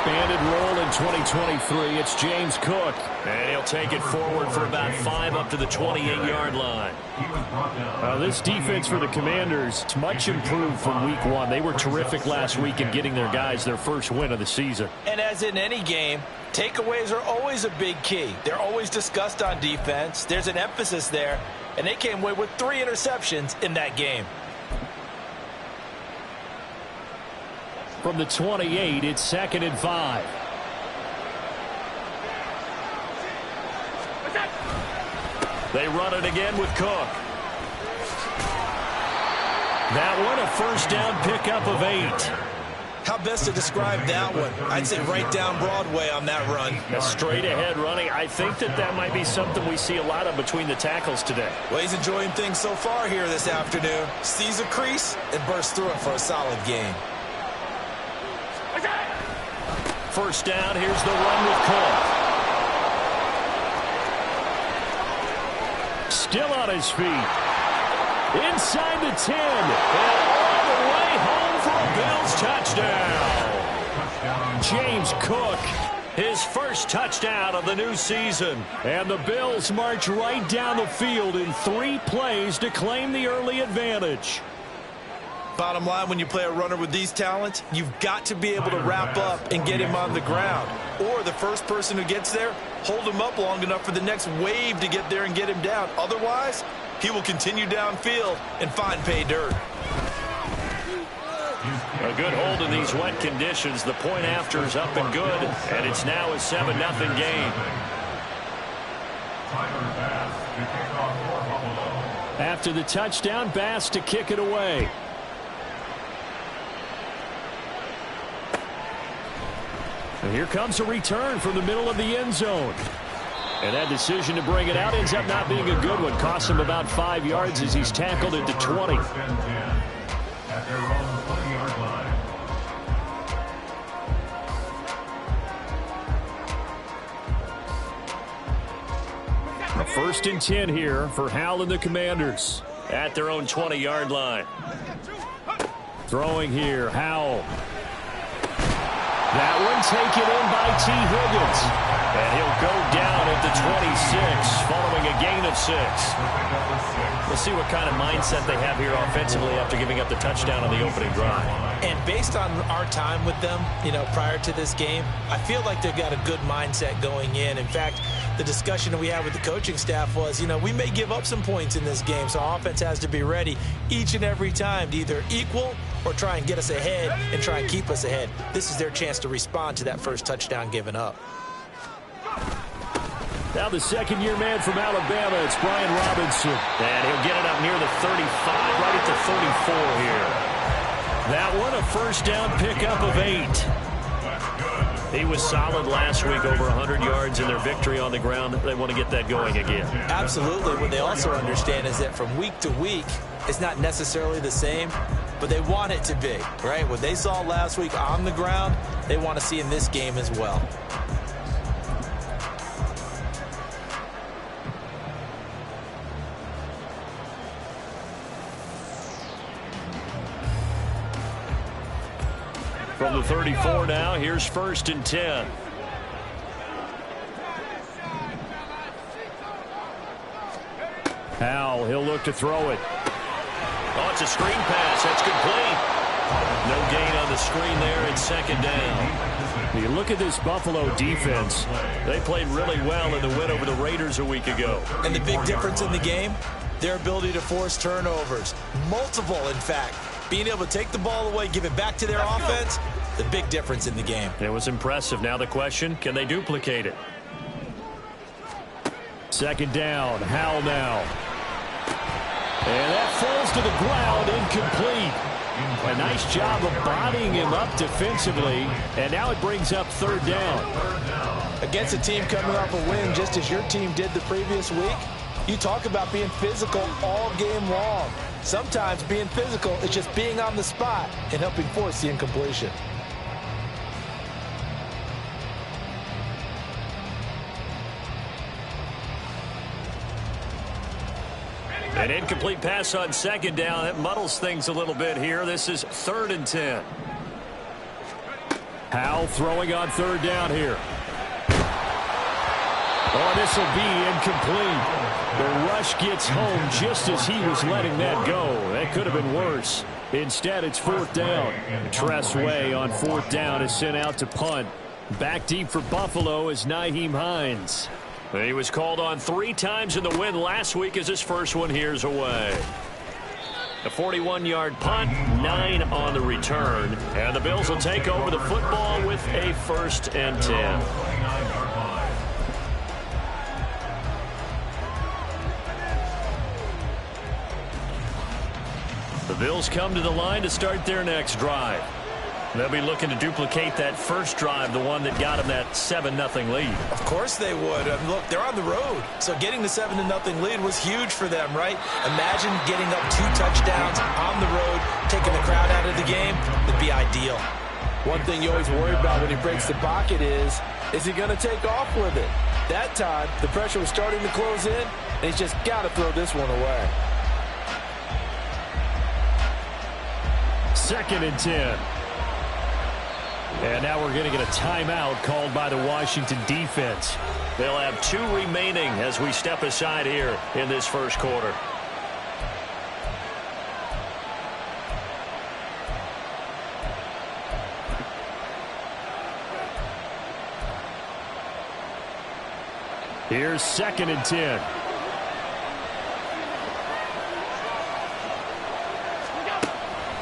expanded role in 2023. It's James Cook. And he'll take it forward for about 5 up to the 28-yard line. This defense for the Commanders is much improved from week 1. They were terrific last week in getting their guys their first win of the season. And as in any game, takeaways are always a big key. They're always discussed on defense. There's an emphasis there, and they came away with 3 interceptions in that game. From the 28, it's 2nd and 5. They run it again with Cook. That one, a first down pickup of 8. How best to describe that one? I'd say right down Broadway on that run. A straight ahead running. I think that might be something we see a lot of between the tackles today. Well, he's enjoying things so far here this afternoon. Sees a crease and bursts through it for a solid game. First down, here's the run with Cook. Still on his feet. Inside the 10. And all the way home for a Bills touchdown. James Cook, his first touchdown of the new season. And the Bills march right down the field in 3 plays to claim the early advantage. Bottom line, when you play a runner with these talents, you've got to be able to wrap up and get him on the ground. Or the first person who gets there, hold him up long enough for the next wave to get there and get him down. Otherwise, he will continue downfield and find pay dirt. A good hold in these wet conditions. The point after is up and good, and it's now a 7-0 game. After the touchdown, Bass to kick it away. And here comes a return from the middle of the end zone. And that decision to bring it out ends up not being a good one. Costs him about 5 yards as he's tackled at the 20. A 1st and 10 here for Howell and the Commanders. At their own 20-yard line. Throwing here, Howell. That one taken in by T. Higgins. And he'll go down at the 26 following a gain of 6. We'll see what kind of mindset they have here offensively after giving up the touchdown on the opening drive. And based on our time with them, prior to this game, I feel like they've got a good mindset going in. In fact, the discussion that we had with the coaching staff was, we may give up some points in this game, so our offense has to be ready each and every time to either equal or try and get us ahead and try and keep us ahead. This is their chance to respond to that first touchdown given up. Now the second-year man from Alabama, it's Brian Robinson. And he'll get it up near the 35, right at the 34 here. That one, a first down pickup of 8. He was solid last week, over 100 yards in their victory on the ground. They want to get that going again. Absolutely. What they also understand is that from week to week, it's not necessarily the same, but they want it to be, right? What they saw last week on the ground, they want to see in this game as well. From the 34 now, here's 1st and 10. Howell, he'll look to throw it. Oh, it's a screen pass. That's complete. No gain on the screen there. It's 2nd down. You look at this Buffalo defense. They played really well in the win over the Raiders a week ago. And the big difference in the game, their ability to force turnovers. Multiple, in fact. Being able to take the ball away, give it back to their offense, the big difference in the game. It was impressive. Now the question, can they duplicate it? 2nd down, Howell now. And that falls to the ground, incomplete. A nice job of bodying him up defensively, and now it brings up 3rd down. Against a team coming off a win just as your team did the previous week, you talk about being physical all game long. Sometimes being physical is just being on the spot and helping force the incompletion. An incomplete pass on 2nd down. That muddles things a little bit here. This is 3rd and 10. Howell throwing on third down here. Oh, this will be incomplete. The rush gets home just as he was letting that go. That could have been worse. Instead, it's fourth down. Tress Way on fourth down is sent out to punt. Back deep for Buffalo is Nyheim Hines. He was called on 3 times in the win last week as his first one here's away. A 41-yard punt, 9 on the return. And the Bills will take over the football with a 1st and 10. The Bills come to the line to start their next drive. They'll be looking to duplicate that first drive, the one that got them that 7-0 lead. Of course they would. Look, they're on the road. So getting the 7-0 lead was huge for them, right? Imagine getting up 2 touchdowns on the road, taking the crowd out of the game. It'd be ideal. One thing you always worry about when he breaks the pocket is he going to take off with it? That time, the pressure was starting to close in, and he's just got to throw this one away. 2nd and 10. And now we're going to get a timeout called by the Washington defense. They'll have 2 remaining as we step aside here in this first quarter. Here's 2nd and 10.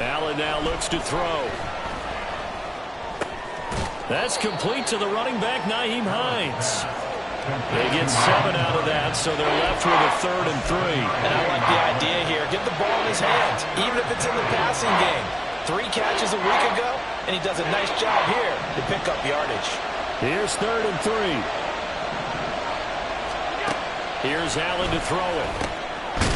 Allen now looks to throw. That's complete to the running back, Nyheim Hines. They get 7 out of that, so they're left with a 3rd and 3. And I like the idea here. Get the ball in his hands, even if it's in the passing game. 3 catches a week ago, and he does a nice job here to pick up yardage. Here's 3rd and 3. Here's Allen to throw it.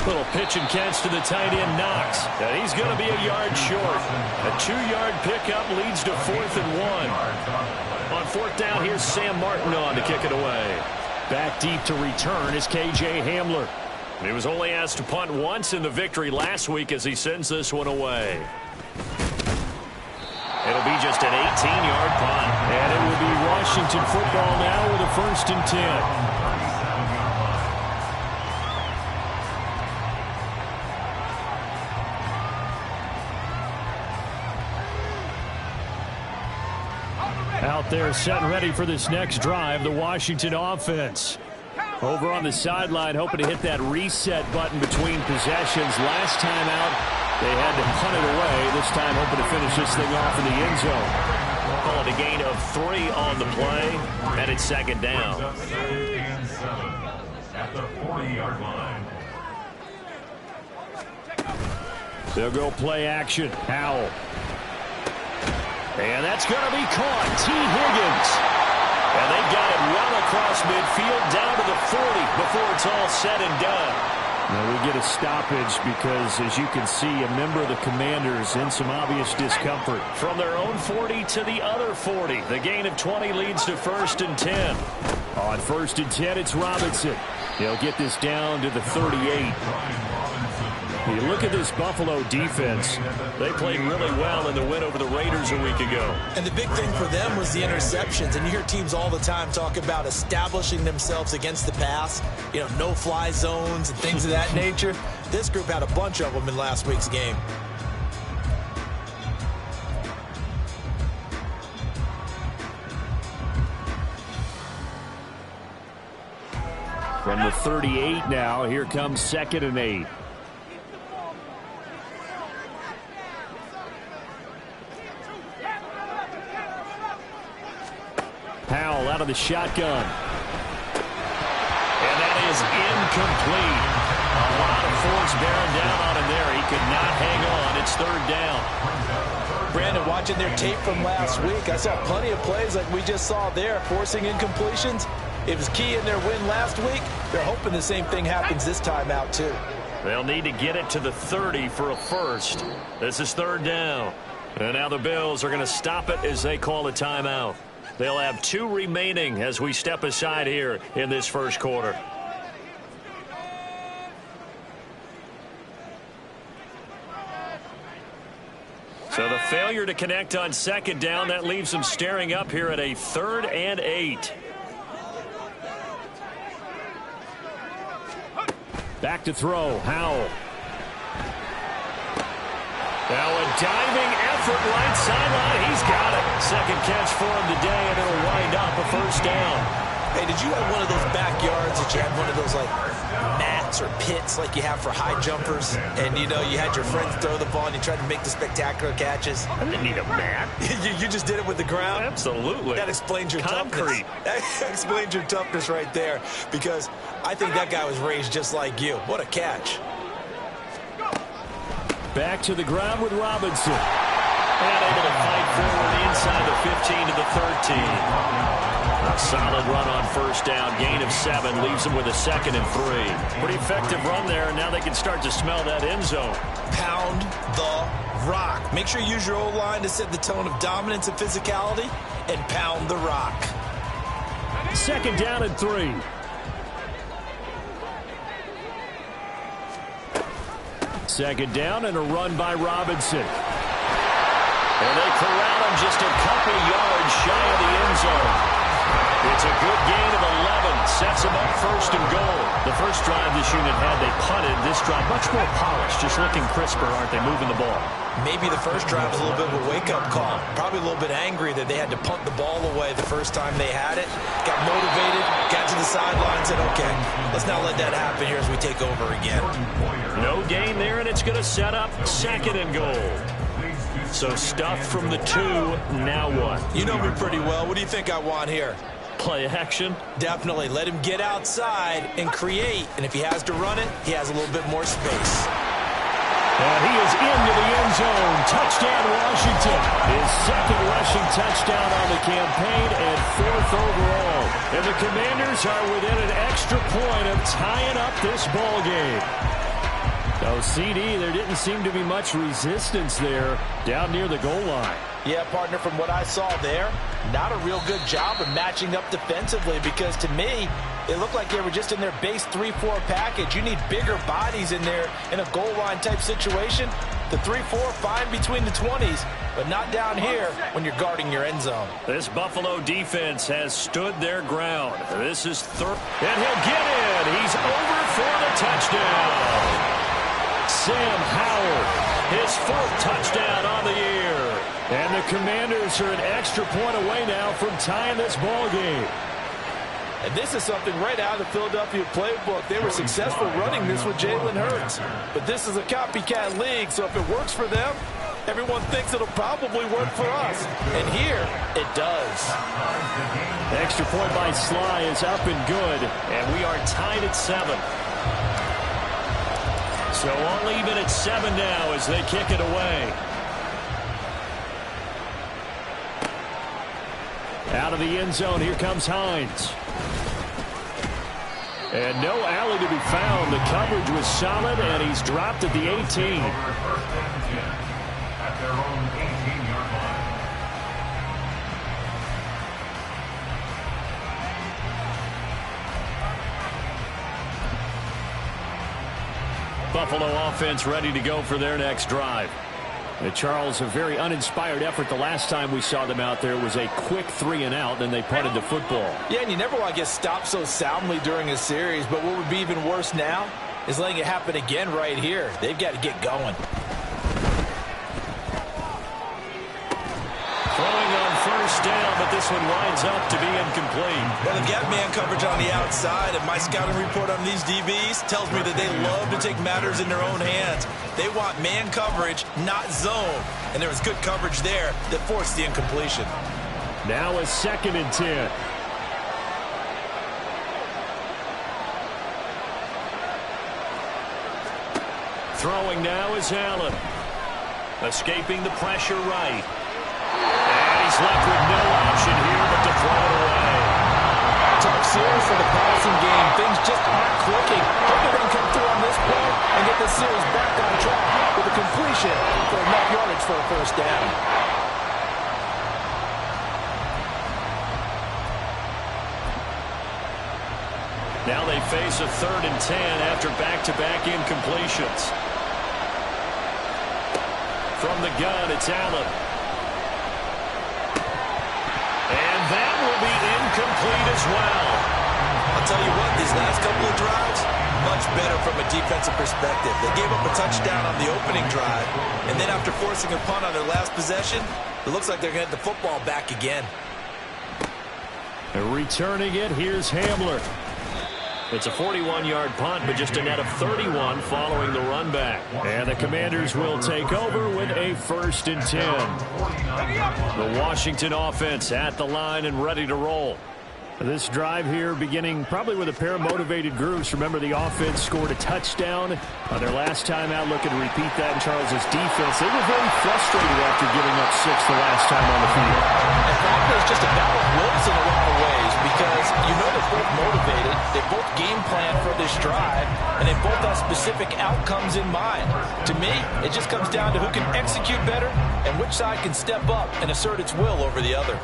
Little pitch and catch to the tight end, Knox. And he's going to be a yard short. A 2-yard pickup leads to 4th and 1. On 4th down, here's Sam Martin on to kick it away. Back deep to return is K.J. Hamler. He was only asked to punt once in the victory last week as he sends this one away. It'll be just an 18-yard punt. And it will be Washington football now with a 1st and 10. Out there set and ready for this next drive, the Washington offense. Over on the sideline, hoping to hit that reset button between possessions. Last time out, they had to punt it away. This time, hoping to finish this thing off in the end zone. Call it a gain of 3 on the play, and it's 2nd down. At the 40-yard line. They'll go play action. Howell. And that's going to be caught. T. Higgins. And they got it run across midfield down to the 40 before it's all said and done. Now we get a stoppage because, as you can see, a member of the Commanders in some obvious discomfort. From their own 40 to the other 40. The gain of 20 leads to 1st and 10. On 1st and 10, it's Robinson. He'll get this down to the 38. You look at this Buffalo defense. They played really well in the win over the Raiders a week ago. And the big thing for them was the interceptions. And you hear teams all the time talk about establishing themselves against the pass. You know, no-fly zones and things of that nature. This group had a bunch of them in last week's game. From the 38 now, here comes 2nd and 8. Howell out of the shotgun. And that is incomplete. A lot of force bearing down on him there. He could not hang on. It's 3rd down. Brandon, watching their tape from last week, I saw plenty of plays like we just saw there, forcing incompletions. It was key in their win last week. They're hoping the same thing happens this time out, too. They'll need to get it to the 30 for a first. This is 3rd down. And now the Bills are going to stop it as they call a timeout. They'll have 2 remaining as we step aside here in this first quarter. So the Failure to connect on second down. That leaves them staring up here at a 3rd and 8. Back to throw. Howell. Now a diving effort right sideline. He's got it. Second catch for him today, and it'll wind up a 1st down. Hey, did you have one of those backyards that you had one of those, like, mats or pits like you have for high jumpers? And, you know, you had your friends throw the ball and you tried to make the spectacular catches? I didn't need a mat. you just did it with the ground? Absolutely. That explains your concrete. Toughness. That explains your toughness right there, because I think that guy was raised just like you. What a catch. Back to the ground with Robinson. And able to fight forward inside the 15 to the 13. A solid run on 1st down. Gain of 7 leaves them with a 2nd and 3. Pretty effective run there, and now they can start to smell that end zone. Pound the rock. Make sure you use your O-line to set the tone of dominance and physicality, and pound the rock. 2nd down and 3. Second down and a run by Robinson. And they corral him just a couple yards shy of the end zone. It's a good gain of 11. Sets them up 1st and goal. The first drive this unit had, they punted. This drive, much more polished. Just looking crisper, aren't they, moving the ball? Maybe the first drive was a little bit of a wake-up call. Probably a little bit angry that they had to punt the ball away the first time they had it. Got motivated, got to the sideline, said, okay, let's not let that happen here as we take over again. No gain there, and it's going to set up 2nd and goal. So stuff from the 2, now what? You know me pretty well. What do you think I want here? Play action? Definitely. Let him get outside and create. And if he has to run it, he has a little bit more space. And he is into the end zone. Touchdown, Washington. His 2nd rushing touchdown on the campaign and 4th overall. And the Commanders are within an extra point of tying up this ball game. So, CD, there didn't seem to be much resistance there down near the goal line. Yeah, partner, from what I saw there, not a real good job of matching up defensively, because to me, it looked like they were just in their base 3-4 package. You need bigger bodies in there in a goal line type situation. The 3-4, fine between the 20s, but not down here when you're guarding your end zone. This Buffalo defense has stood their ground. This is 3rd, and he'll get in. He's over for the touchdown. Sam Howell, his 4th touchdown on the year. And the Commanders are an extra point away now from tying this ball game. And this is something right out of the Philadelphia playbook. They were successful running this with Jalen Hurts. But this is a copycat league, so if it works for them, everyone thinks it'll probably work for us. And here, it does. Extra point by Sly is up and good. And we are tied at 7. So all even at 7 now as they kick it away. Out of the end zone, here comes Hines. And no alley to be found. The coverage was solid, and he's dropped at the 18. At their own 18-yard line. Buffalo offense ready to go for their next drive. Charles, a very uninspired effort. The last time we saw them out there was a quick 3-and-out, then they punted the football. Yeah, and you never want to get stopped so soundly during a series, but what would be even worse now is letting it happen again right here. They've got to get going. Throwing on 1st down, but this one winds up to be incomplete. Well, they've got man coverage on the outside, and my scouting report on these DBs tells me that they love to take matters in their own hands. They want man coverage, not zone. And there was good coverage there that forced the incompletion. Now a 2nd and 10. Throwing now is Allen. Escaping the pressure right. And he's left with no option here but to throw it away. Tough series for the passing game. Things just aren't clicking. Hope they can come through on this play and get the series back on track with a completion for enough yardage for a 1st down. Now they face a 3rd and 10 after back-to-back incompletions. From the gun, it's Allen. And that will be incomplete as well. I'll tell you what, these last couple of drives, much better from a defensive perspective. They gave up a touchdown on the opening drive, and then after forcing a punt on their last possession, it looks like they're going to get the football back again. And returning it, here's Hamler. It's a 41-yard punt, but just a net of 31 following the run back. And the Commanders will take over with a 1st and 10. The Washington offense at the line and ready to roll. This drive here beginning probably with a pair of motivated groups. Remember, the offense scored a touchdown on their last time out. Looking to repeat that in Charles's defense. They were very frustrated after giving up 6 the last time on the field. And frankly, it's just a battle of wills in a lot of ways because you know they're both motivated. They both game plan for this drive, and they both have specific outcomes in mind. To me, it just comes down to who can execute better and which side can step up and assert its will over the other.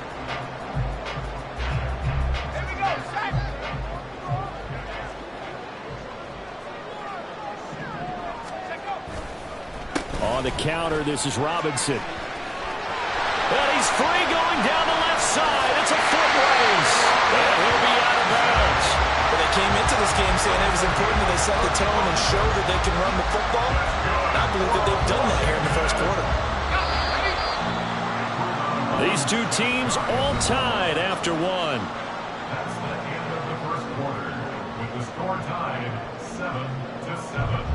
On the counter, this is Robinson. And he's free going down the left side. It's a foot race. And he'll be out of bounds. But they came into this game saying it was important that they set the tone and show that they can run the football. And I believe that they've done that here in the first quarter. These two teams all tied after one. That's the end of the first quarter, with the score tied 7-7.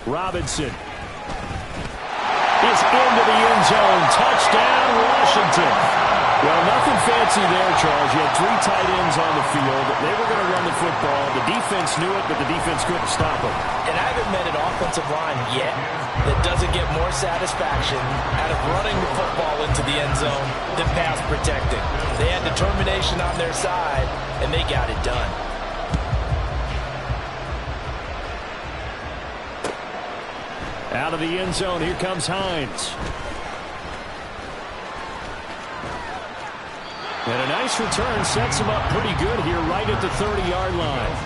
Robinson is into the end zone. Touchdown, Washington. Well, nothing fancy there, Charles. You had 3 tight ends on the field. They were going to run the football. The defense knew it, but the defense couldn't stop them. And I haven't met an offensive line yet that doesn't get more satisfaction out of running the football into the end zone than pass protecting. They had determination on their side, and they got it done. Out of the end zone, here comes Hines. And a nice return sets him up pretty good here right at the 30-yard line.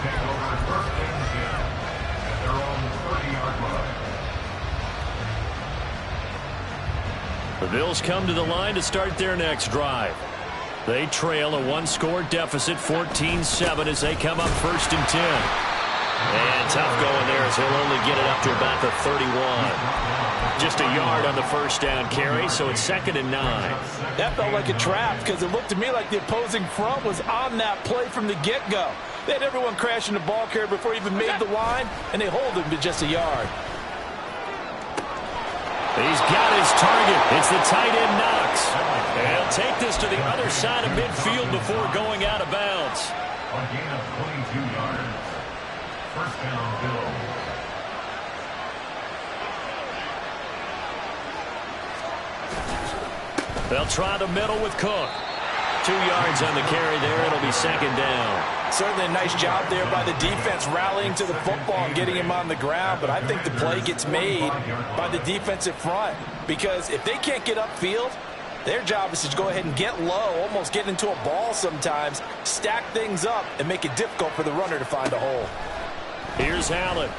The Bills come to the line to start their next drive. They trail a 1-score deficit, 14-7, as they come up 1st and 10. And tough going there as he'll only get it up to about the 31. Just a yard on the first down carry, so it's 2nd and 9. That felt like a trap because it looked to me like the opposing front was on that play from the get-go. They had everyone crashing the ball carrier before he even made the line, and they hold him to just a yard. He's got his target. It's the tight end Knox. And he'll take this to the other side of midfield before going out of bounds. A gain of 22 yards. First down, Bills. They'll try the middle with Cook. 2 yards on the carry there. It'll be 2nd down. Certainly a nice job there by the defense rallying to the football and getting him on the ground, but I think the play gets made by the defensive front because if they can't get upfield, their job is to go ahead and get low, almost get into a ball sometimes, stack things up, and make it difficult for the runner to find a hole. Here's Allen.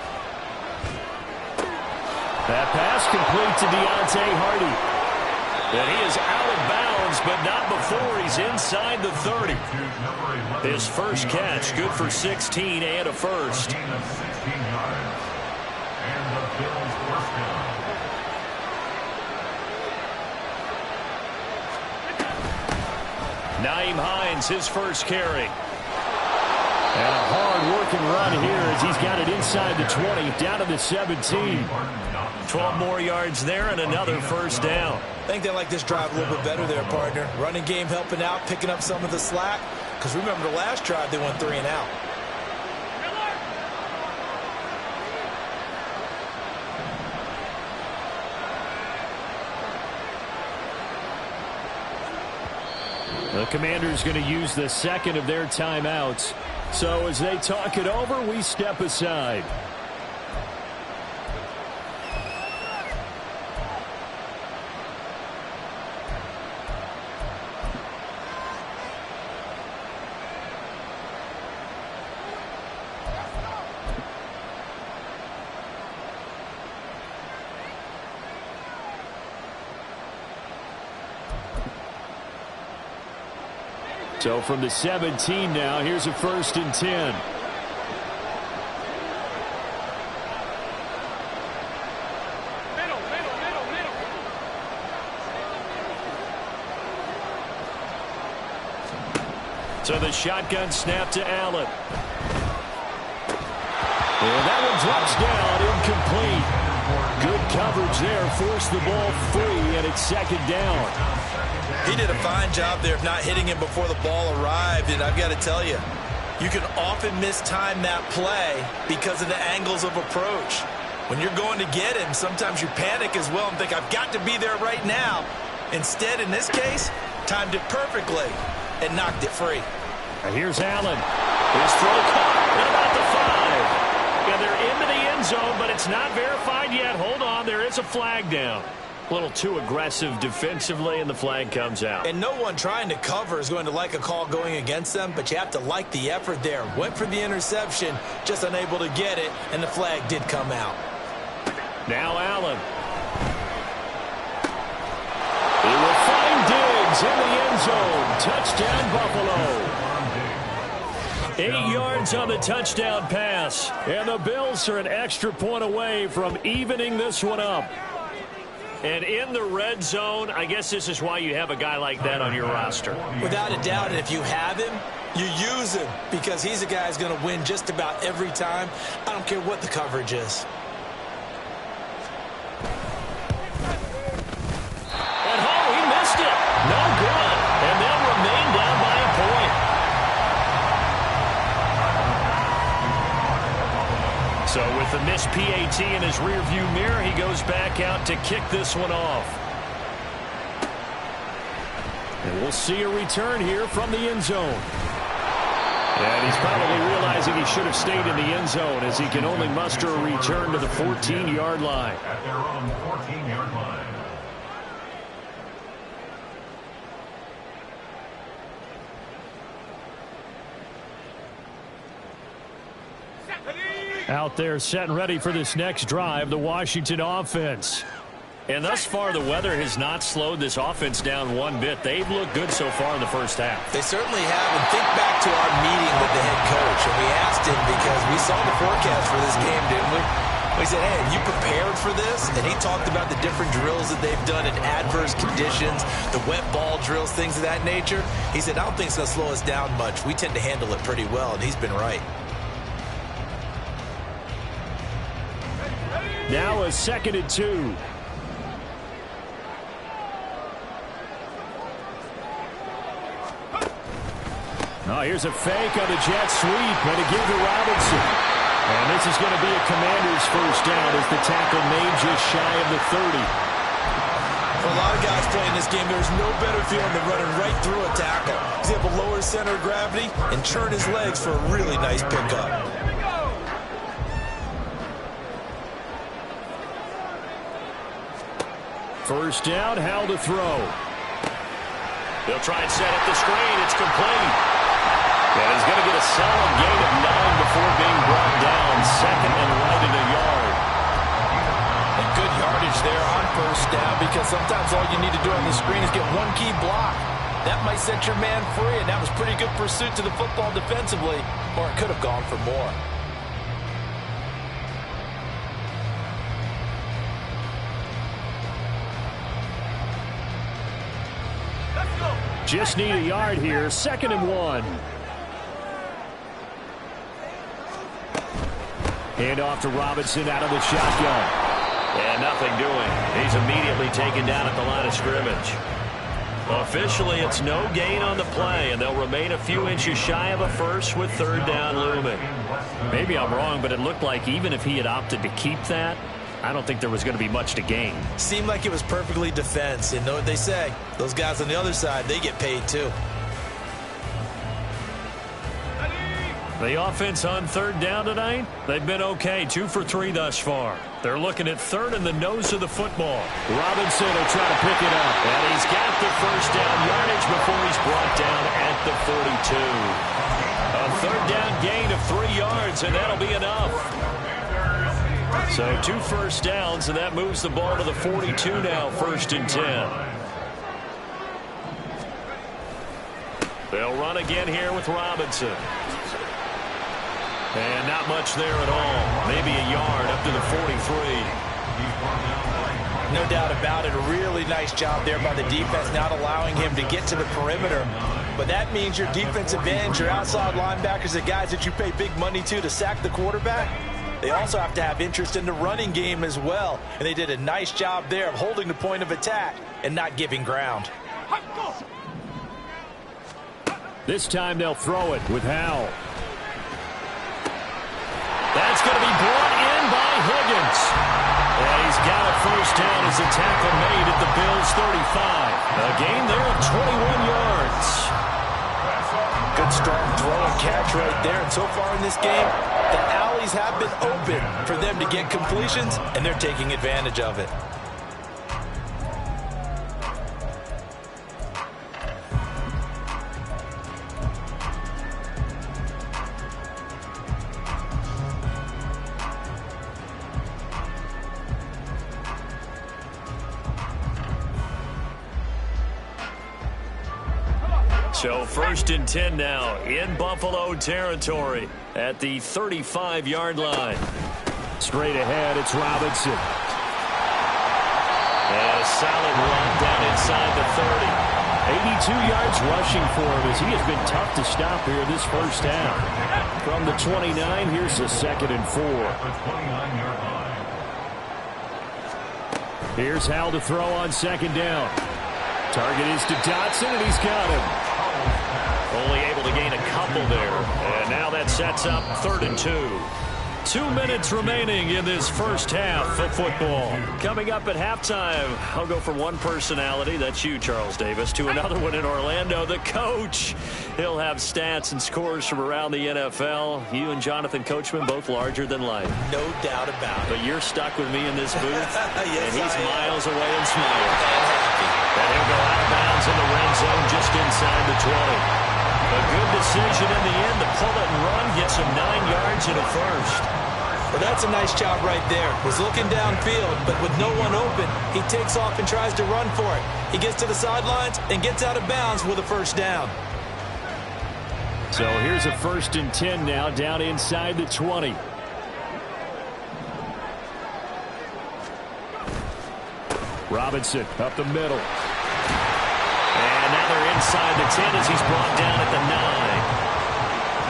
That pass complete to Deontay Hardy. And he is out of bounds, but not before he's inside the 30. His first catch, good for 16 and a first. Gain of 16 yards. And the Bills' first down. Nyheim Hines, his first carry. And a hard-working run here as he's got it inside the 20, down to the 17. 12 more yards there and another first down. I think they like this drive a little bit better there, partner. Running game helping out, picking up some of the slack. Because remember the last drive, they went 3 and out. The Commanders going to use the second of their timeouts. So as they talk it over, we step aside. So from the 17 now, here's a 1st and 10. So the shotgun snap to Allen. And that one drops down, incomplete. Good coverage there, forced the ball free, and it's 2nd down. He did a fine job there of not hitting him before the ball arrived, and I've got to tell you, you can often mistime that play because of the angles of approach. When you're going to get him, sometimes you panic as well and think, I've got to be there right now. Instead, in this case, timed it perfectly and knocked it free. And here's Allen. His throw caught at about the 5. And they're into the end zone, but it's not verified yet. Hold on, there is a flag down. A little too aggressive defensively, and the flag comes out. And no one trying to cover is going to like a call going against them, but you have to like the effort there. Went for the interception, just unable to get it, and the flag did come out. Now Allen. He will find Diggs in the end zone. Touchdown, Buffalo. 8 yards on the touchdown pass. And the Bills are an extra point away from evening this one up. And in the red zone, I guess this is why you have a guy like that on your roster. Without a doubt, and if you have him, you use him because he's a guy who's going to win just about every time. I don't care what the coverage is. And oh, he missed it. No good. And they'll remain down by a point. So with the missed PAT in his rearview mirror, he goes back out to kick this one off. And we'll see a return here from the end zone. And he's probably realizing he should have stayed in the end zone as he can only muster a return to the 14-yard line. At their own 14-yard line. Out there set and ready for this next drive, the Washington offense. And thus far, the weather has not slowed this offense down one bit. They've looked good so far in the first half. They certainly have. And think back to our meeting with the head coach. And we asked him because we saw the forecast for this game, didn't we? We said, hey, have you prepared for this? And he talked about the different drills that they've done in adverse conditions, the wet ball drills, things of that nature. He said, I don't think it's going to slow us down much. We tend to handle it pretty well, and he's been right. Now a 2nd and 2. Oh, here's a fake on the jet sweep, and a give to Robinson. And this is going to be a Commanders first down as the tackle made just shy of the 30. For a lot of guys playing this game, there's no better feeling than running right through a tackle. He's able to lower his center of gravity and turn his legs for a really nice pickup. First down, Howell to throw. They'll try and set up the screen. It's complete. And he's going to get a solid gain of 9 before being brought down. 2nd and right in a yard. And good yardage there on first down because sometimes all you need to do on the screen is get one key block. That might set your man free, and that was pretty good pursuit to the football defensively, or it could have gone for more. Just need a yard here. 2nd and 1. Hand off to Robinson out of the shotgun. And nothing doing. He's immediately taken down at the line of scrimmage. Officially, it's no gain on the play, and they'll remain a few inches shy of a first with 3rd down looming. Maybe I'm wrong, but it looked like even if he had opted to keep that, I don't think there was going to be much to gain. Seemed like it was perfectly defense. And know what they say? Those guys on the other side, they get paid too. The offense on 3rd down tonight, they've been okay. 2 for 3 thus far. They're looking at 3rd in the nose of the football. Robinson will try to pick it up. And he's got the first down yardage before he's brought down at the 42. A 3rd down gain of 3 yards, and that'll be enough. So 2 first downs, and that moves the ball to the 42 now, 1st and 10. They'll run again here with Robinson. And not much there at all. Maybe a yard up to the 43. No doubt about it. A really nice job there by the defense, not allowing him to get to the perimeter. But that means your defensive ends, your outside linebackers, the guys that you pay big money to sack the quarterback, they also have to have interest in the running game as well. And they did a nice job there of holding the point of attack and not giving ground. This time they'll throw it with Howell. That's going to be brought in by Higgins. And he's got a first down as a tackle made at the Bills' 35. A gain there of 21 yards. Good strong throw and catch right there. And so far in this game, the alleys have been open for them to get completions, and they're taking advantage of it. So 1st and 10 now in Buffalo territory at the 35-yard line. Straight ahead, it's Robinson. And a solid run down inside the 30. 82 yards rushing for him as he has been tough to stop here this first half. From the 29, here's a 2nd and 4. Here's Howell to throw on 2nd down. Target is to Dotson, and he's got him. Only able to gain a couple there. And now that sets up 3rd and 2. 2 minutes remaining in this first half of football. Coming up at halftime, I'll go from one personality, that's you, Charles Davis, to another one in Orlando, the coach. He'll have stats and scores from around the NFL. You and Jonathan Coachman, both larger than life. No doubt about it. But you're stuck with me in this booth, Yes, and he's I am. miles away and smiling. And he'll go out of bounds in the red zone just inside the 20. A good decision in the end to pull it and run, gets him 9 yards and a first. Well, that's a nice job right there. Was looking downfield, but with no one open, he takes off and tries to run for it. He gets to the sidelines and gets out of bounds with a first down. So here's a 1st and 10 now down inside the 20. Robinson up the middle. And now they're inside the 10 as he's brought down at the 9.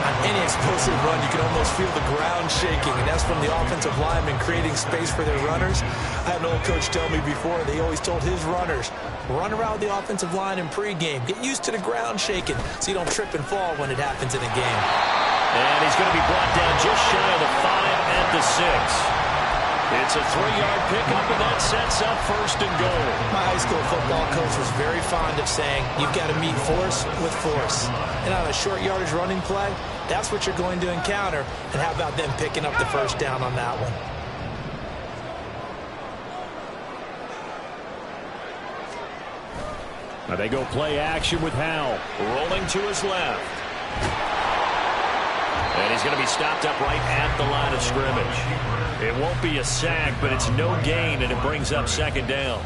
On any explosive run, you can almost feel the ground shaking, and that's from the offensive linemen creating space for their runners. I had an old coach tell me before, they always told his runners, run around the offensive line in pregame. Get used to the ground shaking so you don't trip and fall when it happens in a game. And he's going to be brought down just shy of the 5 at the 6. It's a 3-yard pickup, and that sets up 1st and goal. My high school football coach was very fond of saying, you've got to meet force with force. And on a short yardage running play, that's what you're going to encounter. And how about them picking up the first down on that one? Now they go play action with Howell. Rolling to his left. And he's going to be stopped up right at the line of scrimmage. It won't be a sack, but it's no gain, and it brings up 2nd down.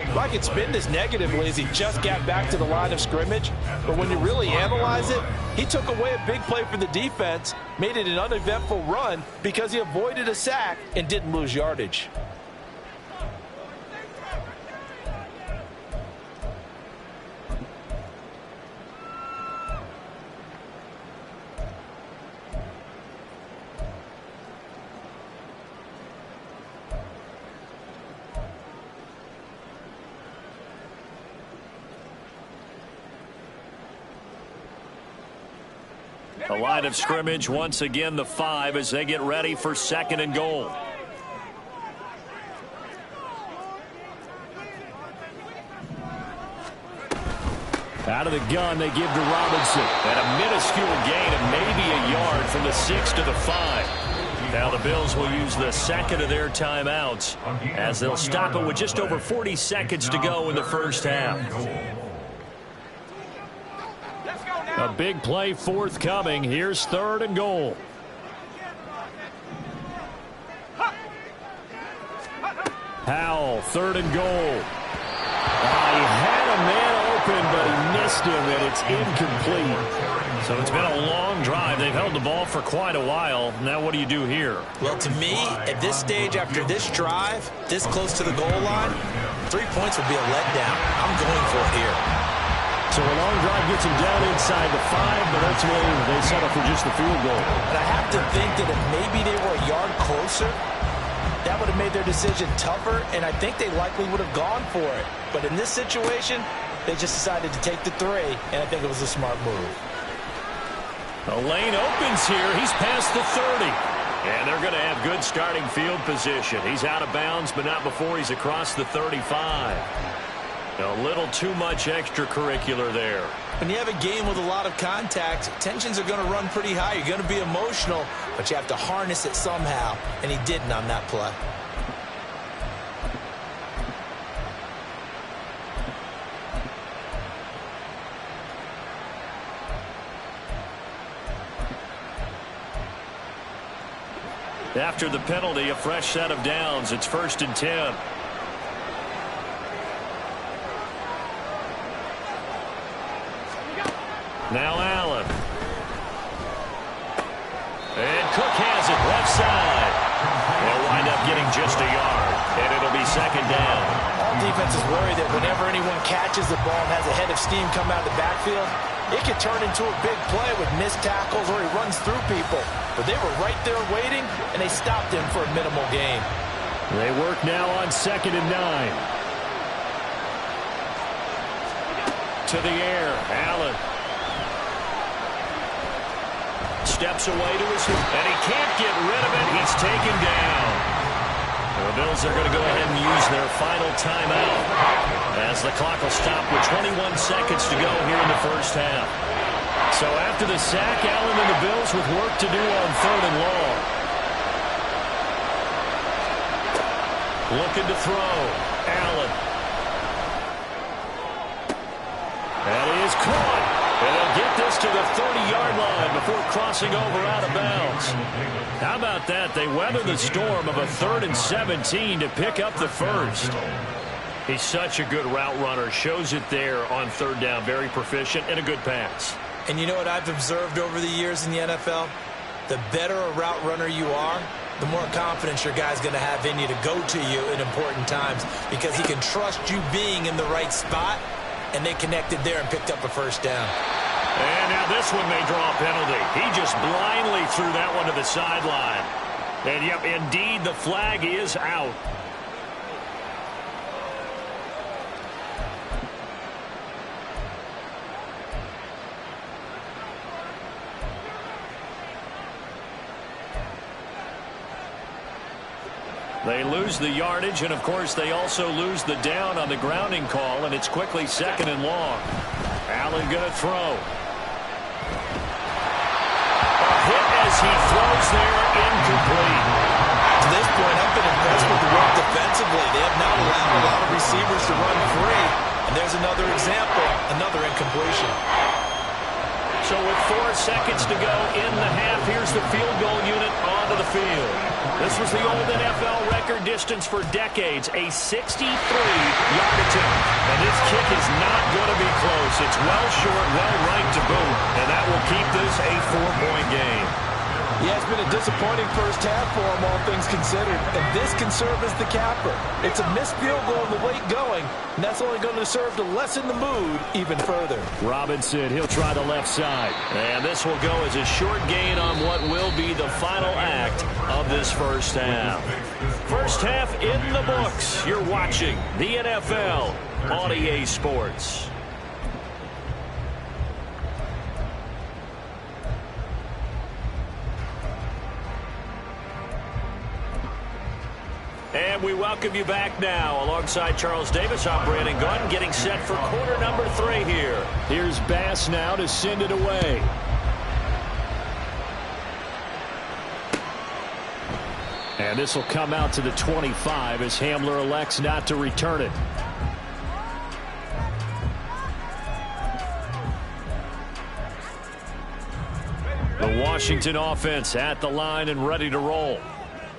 Well, I could spin this negatively as he just got back to the line of scrimmage. But when you really analyze it, he took away a big play for the defense, made it an uneventful run because he avoided a sack and didn't lose yardage. The line of scrimmage, once again, the 5 as they get ready for 2nd and goal. Out of the gun, they give to Robinson. And a minuscule gain of maybe a yard from the 6 to the 5. Now the Bills will use the 2nd of their timeouts as they'll stop it with just over 40 seconds to go in the first half. A big play forthcoming. Here's 3rd and goal. Howell, 3rd and goal. He had a man open, but he missed him, and it's incomplete. So it's been a long drive. They've held the ball for quite a while. Now what do you do here? Well, to me, at this stage, after this drive, this close to the goal line, 3 points would be a letdown. I'm going for it here. So a long drive gets him down inside the 5, but ultimately they settle for just the field goal. But I have to think that if maybe they were a yard closer, that would have made their decision tougher, and I think they likely would have gone for it. But in this situation, they just decided to take the 3, and I think it was a smart move. The lane opens here. He's past the 30. And they're going to have good starting field position. He's out of bounds, but not before he's across the 35. A little too much extracurricular there. When you have a game with a lot of contact, tensions are going to run pretty high. You're going to be emotional, but you have to harness it somehow, and he didn't on that play. After the penalty, a fresh set of downs. It's 1st and 10. Now Allen. And Cook has it left side. They'll wind up getting just a yard, and it'll be 2nd down. All defenses worry that whenever anyone catches the ball and has a head of steam come out of the backfield, it could turn into a big play with missed tackles or he runs through people. But they were right there waiting, and they stopped him for a minimal gain. They work now on 2nd and 9. To the air, Allen. Steps away to his hoop, and he can't get rid of it. He's taken down. The Bills are going to go ahead and use their final timeout as the clock will stop with 21 seconds to go here in the first half. So after the sack, Allen and the Bills with work to do on 3rd and long. Looking to throw. Allen. That is caught. And they'll get this to the 30-yard line before crossing over out of bounds. How about that? They weather the storm of a 3rd and 17 to pick up the first. He's such a good route runner. Shows it there on 3rd down. Very proficient and a good pass. And you know what I've observed over the years in the NFL? The better a route runner you are, the more confidence your guy's going to have in you to go to you in important times because he can trust you being in the right spot, and they connected there and picked up a 1st down. And now this one may draw a penalty. He just blindly threw that one to the sideline. And, yep, indeed, the flag is out. They lose the yardage, and, of course, they also lose the down on the grounding call, and it's quickly 2nd and long. Allen going to throw. A hit as he throws there, incomplete. To this point, I've been impressed with the work defensively. They have not allowed a lot of receivers to run free. And there's another example, another incompletion. So with 4 seconds to go in the half, here's the field goal unit onto the field. This was the old NFL record distance for decades, a 63-yard attempt. And this kick is not going to be close. It's well short, well right to boot, and that will keep this a 4-point game. Yeah, it's been a disappointing first half for him, all things considered. And this can serve as the capper. It's a missed field goal in the late going, and that's only going to serve to lessen the mood even further. Robinson, he'll try the left side. And this will go as a short gain on what will be the final act of this first half. First half in the books. You're watching the NFL on EA Sports. And we welcome you back now. Alongside Charles Davis, I'm Brandon Gunn, getting set for quarter number 3 here. Here's Bass now to send it away. And this will come out to the 25 as Hamler elects not to return it. The Washington offense at the line and ready to roll.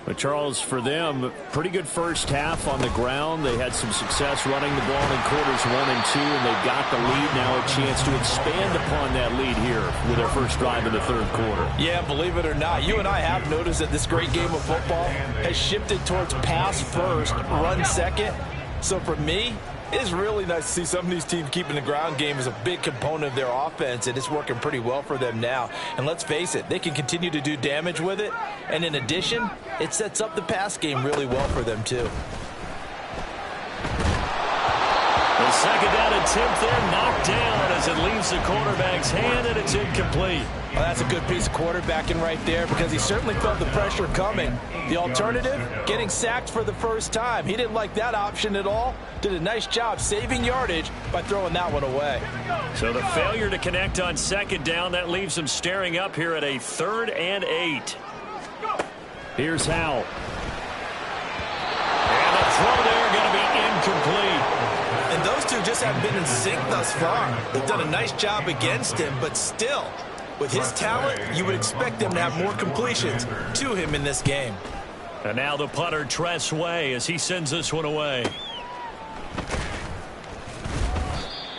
But Charles, for them, pretty good first half on the ground. They had some success running the ball in quarters 1 and 2, and they've got the lead now, a chance to expand upon that lead here with their first drive in the third quarter. Yeah, believe it or not, you and I have noticed that this great game of football has shifted towards pass first, run second. So for me, it's really nice to see some of these teams keeping the ground game as a big component of their offense, and it's working pretty well for them now. And let's face it, they can continue to do damage with it. And in addition, it sets up the pass game really well for them, too. The second down attempt there knocked down as it leaves the quarterback's hand, and it's incomplete. Well, that's a good piece of quarterbacking right there because he certainly felt the pressure coming. The alternative, getting sacked for the first time. He didn't like that option at all. Did a nice job saving yardage by throwing that one away. So the failure to connect on second down, that leaves him staring up here at a 3rd and 8. Here's Howell. And the throw there going to be incomplete. And those two just haven't been in sync thus far. They've done a nice job against him, but still, with his talent, you would expect them to have more completions to him in this game. And now the punter, Tress Way, as he sends this one away.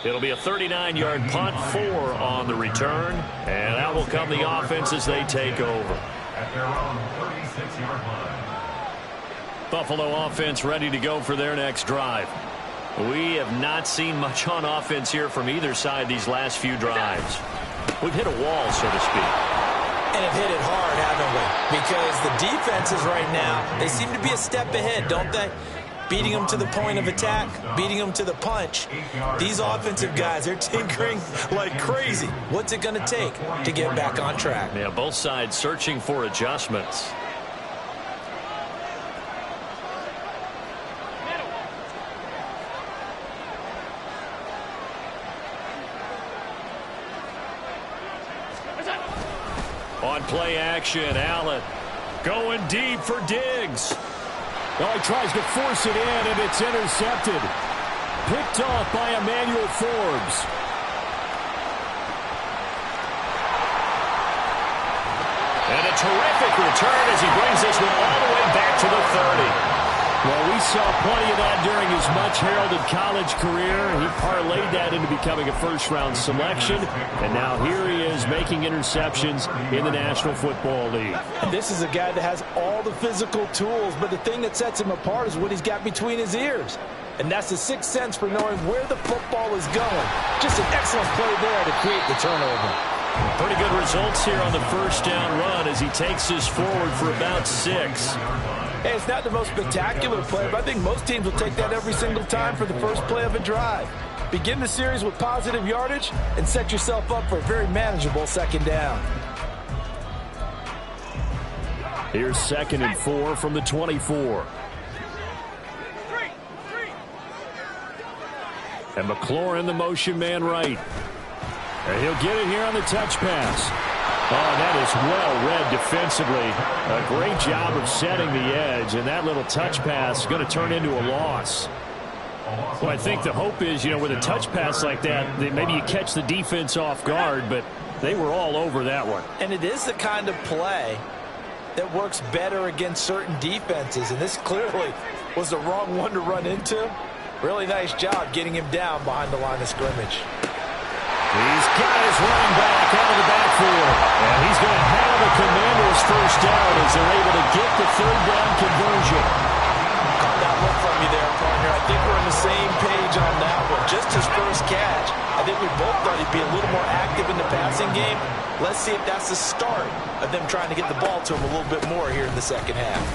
It'll be a 39-yard punt, 4 on the return. And out will come the offense as they take over. At their own 36-yard line. Buffalo offense ready to go for their next drive. We have not seen much on offense here from either side these last few drives. We've hit a wall, so to speak. And have hit it hard, haven't we? Because the defenses right now, they seem to be a step ahead, don't they? Beating them to the point of attack, beating them to the punch. These offensive guys, they're tinkering like crazy. What's it going to take to get back on track? Yeah, both sides searching for adjustments. On play action, Allen going deep for Diggs. Well, he tries to force it in, and it's intercepted. Picked off by Emmanuel Forbes. And a terrific return as he brings this one all the way back to the 30. Well, we saw plenty of that during his much-heralded college career. He parlayed that into becoming a first-round selection, and now here he is making interceptions in the National Football League. And this is a guy that has all the physical tools, but the thing that sets him apart is what he's got between his ears. And that's the sixth sense for knowing where the football is going. Just an excellent play there to create the turnover. Pretty good results here on the first down run as he takes this forward for about 6. Hey, it's not the most spectacular play, but I think most teams will take that every single time for the first play of a drive. Begin the series with positive yardage and set yourself up for a very manageable second down. Here's 2nd and 4 from the 24. And McLaurin, the motion man right. And he'll get it here on the touch pass. Oh, that is well read defensively. A great job of setting the edge, and that little touch pass is going to turn into a loss. Well, I think the hope is, with a touch pass like that, maybe you catch the defense off guard, but they were all over that one. And it is the kind of play that works better against certain defenses, and this clearly was the wrong one to run into. Really nice job getting him down behind the line of scrimmage. He's got his running back out of the backfield. And he's going to have the Commanders' first down as they're able to get the 3rd down conversion. Caught that look from you there, partner. I think we're on the same page on that one. Just his first catch. I think we both thought he'd be a little more active in the passing game. Let's see if that's the start of them trying to get the ball to him a little bit more here in the second half.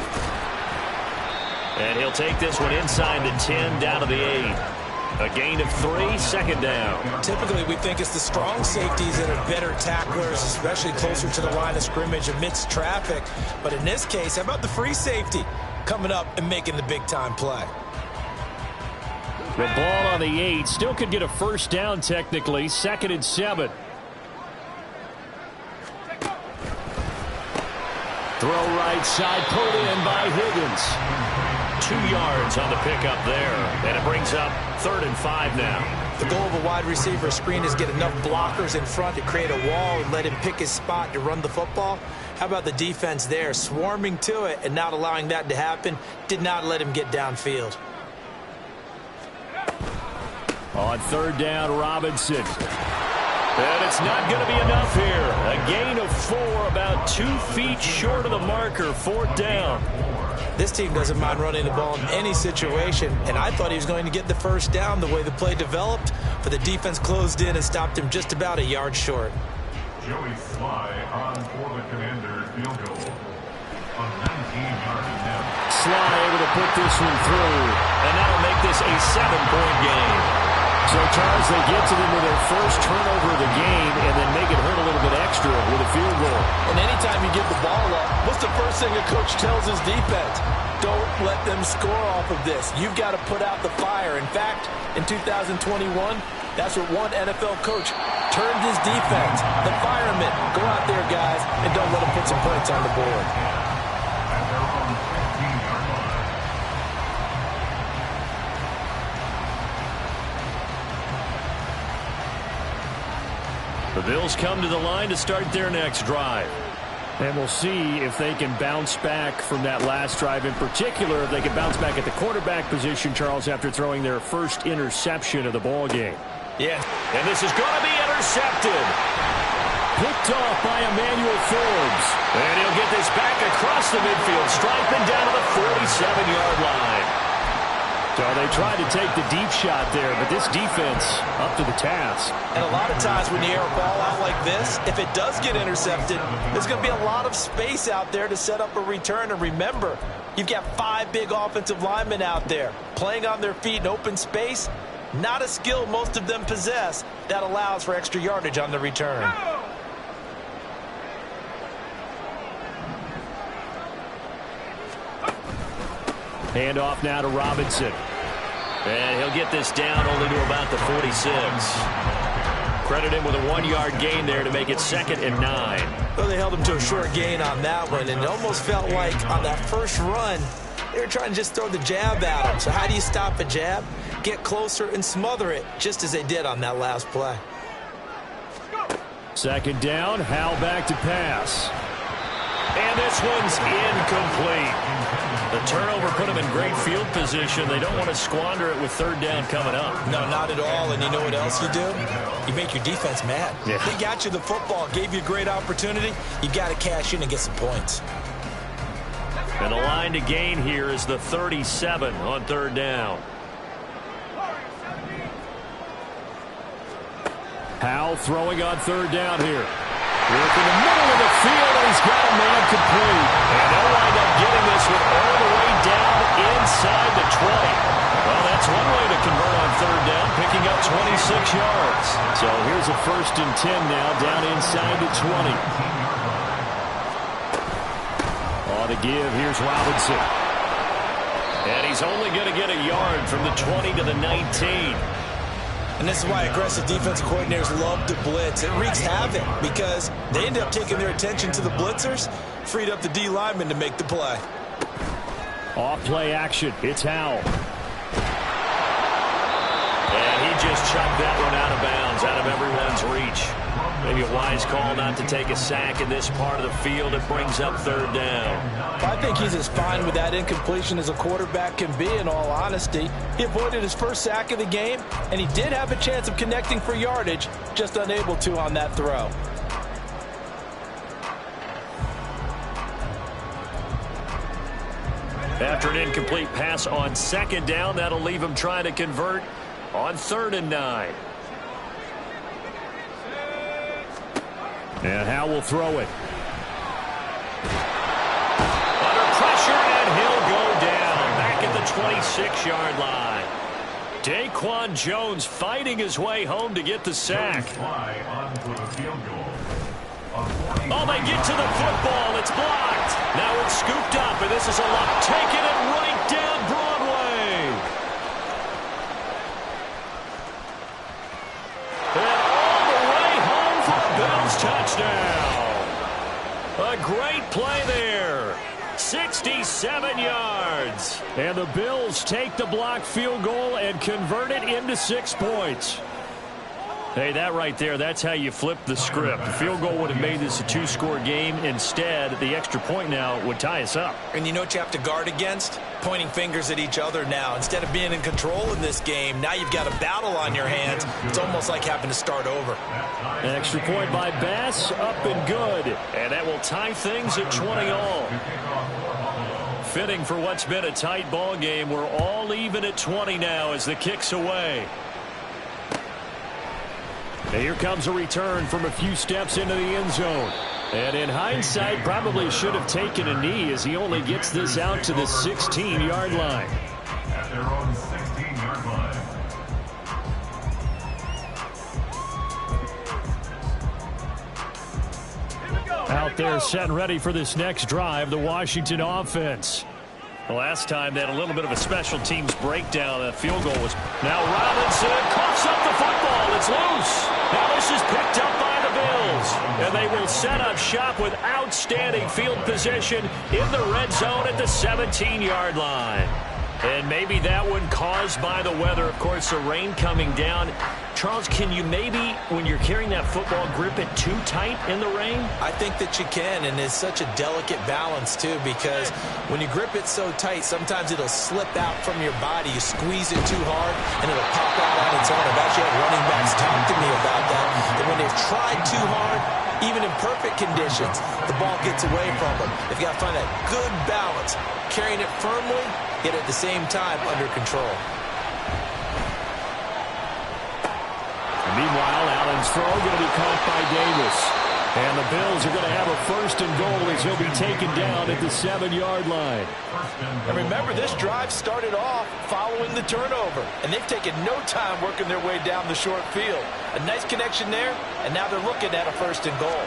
And he'll take this one inside the 10, down to the 8. A gain of 3, 2nd down. Typically, we think it's the strong safeties that are better tacklers, especially closer to the line of scrimmage amidst traffic. But in this case, how about the free safety coming up and making the big-time play? The ball on the 8. Still could get a first down technically. 2nd and 7. Throw right side, pulled in by Higgins. 2 yards on the pickup there. And it brings up 3rd and 5 now. The goal of a wide receiver screen is get enough blockers in front to create a wall and let him pick his spot to run the football. How about the defense there, swarming to it and not allowing that to happen? Did not let him get downfield. On third down, Robinson. And it's not going to be enough here. A gain of 4, about 2 feet short of the marker, 4th down. This team doesn't mind running the ball in any situation, and I thought he was going to get the first down the way the play developed, but the defense closed in and stopped him just about a yard short. Joey Sly on for the Commanders field goal. A 19-yard attempt. Sly able to put this one through, and that'll make this a 7-point game. So, Charles, they get to them with their first turnover of the game and then make it hurt a little bit extra with a field goal. And anytime you give the ball up, what's the first thing a coach tells his defense? Don't let them score off of this. You've got to put out the fire. In fact, in 2021, that's what one NFL coach turned his defense. The firemen. Go out there, guys, and don't let them put some points on the board. The Bills come to the line to start their next drive. And we'll see if they can bounce back from that last drive. In particular, if they can bounce back at the quarterback position, Charles, after throwing their first interception of the ball game. Yeah, and this is going to be intercepted. Picked off by Emmanuel Forbes. And he'll get this back across the midfield stripe and down to the 47-yard line. So they tried to take the deep shot there, but this defense up to the task. And a lot of times when you air a ball out like this, if it does get intercepted, there's going to be a lot of space out there to set up a return. And remember, you've got 5 big offensive linemen out there playing on their feet in open space. Not a skill most of them possess that allows for extra yardage on the return. Hand off now to Robinson. And he'll get this down only to about the 46. Credit him with a 1-yard gain there to make it 2nd and 9. Well, they held him to a short gain on that one, and it almost felt like on that first run, they were trying to just throw the jab at him. So how do you stop a jab? Get closer and smother it, just as they did on that last play. 2nd down, Howell back to pass. And this one's incomplete. The turnover put them in great field position. They don't want to squander it with 3rd down coming up. No, not at all. And you know what else you do? You make your defense mad. Yeah. They got you the football, gave you a great opportunity. You got to cash in and get some points. And the line to gain here is the 37 on 3rd down. Howell throwing on 3rd down here. Work in the middle of the field, and he's got a man complete. And they'll wind up getting this one all the way down inside the 20. Well, that's one way to convert on 3rd down, picking up 26 yards. So here's a 1st and 10 now, down inside the 20. On the give, here's Robinson. And he's only going to get a yard from the 20 to the 19. And this is why aggressive defensive coordinators love to blitz. It wreaks havoc because they end up taking their attention to the blitzers, freed up the D lineman to make the play. Off play action. It's Howell. And he just chucked that one out of bounds, out of everyone's reach. Maybe a wise call not to take a sack in this part of the field. It brings up 3rd down. I think he's as fine with that incompletion as a quarterback can be, in all honesty. He avoided his first sack of the game, and he did have a chance of connecting for yardage, just unable to on that throw. After an incomplete pass on 2nd down, that'll leave him trying to convert on 3rd and 9. And Howell will throw it. Under pressure, and he'll go down back at the 26-yard line. Daquan Jones fighting his way home to get the sack. Oh, they get to the football. It's blocked. Now it's scooped up, and this is a lot. Taking it right down Broadway. And all the way home for a Bills touchdown. A great play there. 67 yards. And the Bills take the blocked field goal and convert it into 6 points. Hey, that right there, that's how you flip the script. The field goal would have made this a two-score game. Instead, the extra point now would tie us up. And you know what you have to guard against? Pointing fingers at each other now. Instead of being in control in this game, now you've got a battle on your hands. It's almost like having to start over. An extra point by Bass, up and good. And that will tie things at 20 all. Fitting for what's been a tight ball game. We're all even at 20 now as the kick's away. And here comes a return from a few steps into the end zone. And in hindsight, probably should have taken a knee as he only gets this out to the 16-yard line. At their own 16-yard line. Out there set and ready for this next drive, the Washington offense. The last time they had a little bit of a special teams breakdown. That field goal was. Now Robinson coughs up the football. It's loose. Now this is picked up by the Bills. And they will set up shop with outstanding field position in the red zone at the 17-yard line. And maybe that one caused by the weather. Of course, the rain coming down. Charles, can you maybe, when you're carrying that football, grip it too tight in the rain? I think that you can, and it's such a delicate balance, too, because when you grip it so tight, sometimes it'll slip out from your body. You squeeze it too hard, and it'll pop out on its own. I've actually had running backs talk to me about that, that when they've tried too hard, even in perfect conditions, the ball gets away from them. They've got to find that good balance, carrying it firmly, yet at the same time under control. Meanwhile, Allen's throw going to be caught by Davis. And the Bills are going to have a first and goal as he'll be taken down at the 7-yard line. And remember, this drive started off following the turnover. And they've taken no time working their way down the short field. A nice connection there, and now they're looking at a first and goal.